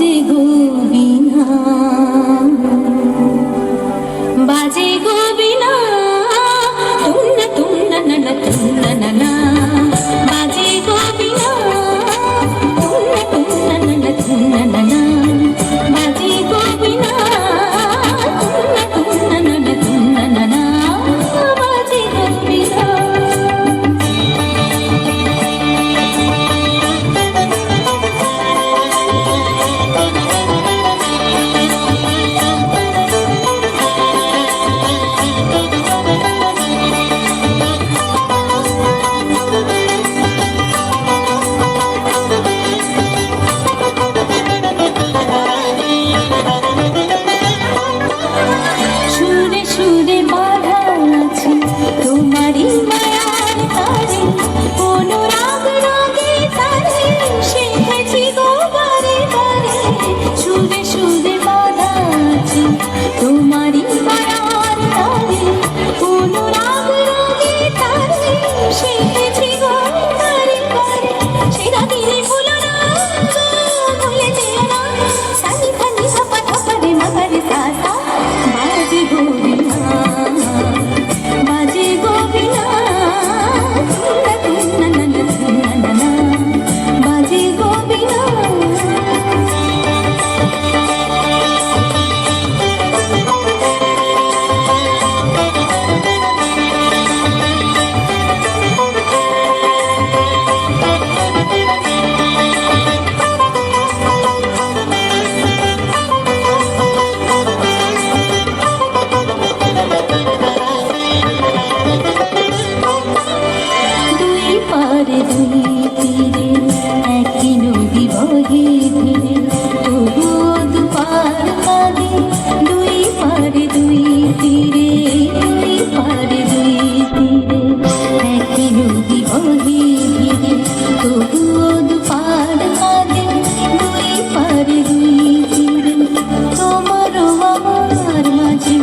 বাজে গো বীণা, বাজে গো বীণা, তুন্না তুন্না নানা তুন্না নানা, বাজে গো বীণা, তুন্না তুন্না নানা তুন্না নানা, বাজে গো বীণা, তুন্না তুন্না নানা তুন্না নানা, বাজে গো বীণা। সুরে সুরে বাঁধা আছে তোমারই মায়ার তারে, কোনো রাগ রাগে তারে শিখেছি গো বারে বারে। সুরে সুরে বাঁধা আছে তোমারই মায়ার তারে, কোনো রাগ রাগে তারে শিখেছি গো বারে বারে। সেরা দিনে ভুলো না গো, ভুলে যেও না, সানি খানি সাপা ধাপারে মাগারে সাসা, বাজে গো বীণা, বাজে গো বীণা, তুন্না তুন্না নানা তুন্না নানা, বাজে গো বীণা। দুই পারে দুই তীরে একই নদী বহে ধীরে, তবুও দুপার কাঁদে। দুই পারে দুই তীরে, দুই পারে দুই তীরে একই নদী বহে ধীরে, তবুও দুপার কাঁদে। দুই পারে দুই তীরে তোমারও আমার মাঝে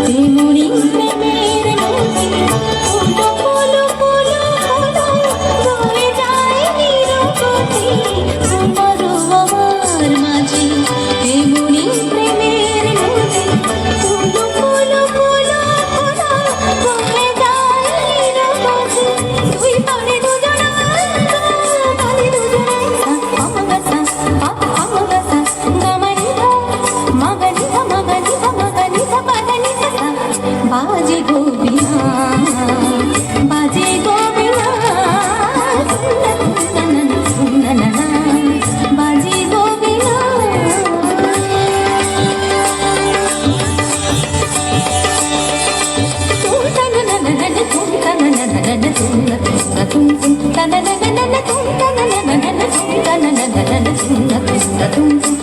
তেমনি প্রেমের নদী, ফুলো ফুলো ফুলো ফুলো বয়ে যায় নিরবধি। তোমারও আমার মাঝে তেমনি প্রেমের নদী, ফুলো ফুলো ফুলো ফুলো বয়ে যায় নিরবধি। দুই পারে দুজনা পারে দুজনা, আমাগাসা আমাগাসা গামানিধা মাগানিধা মাগানিধা মাগানিধা পাদানিধা, বাজে গো বীণা, বাজে গো বীণা, তুন্না তুন্না নানা তুন্না নানা, বাজে গো বীণা। তুন্না নানা নানা তুন্না নানা নানা তুন্না তুন্না তুন্না নানা নানা তুন্না নানা নানা তুন্না নানা নানা তুন্না তুন্না তুন্না।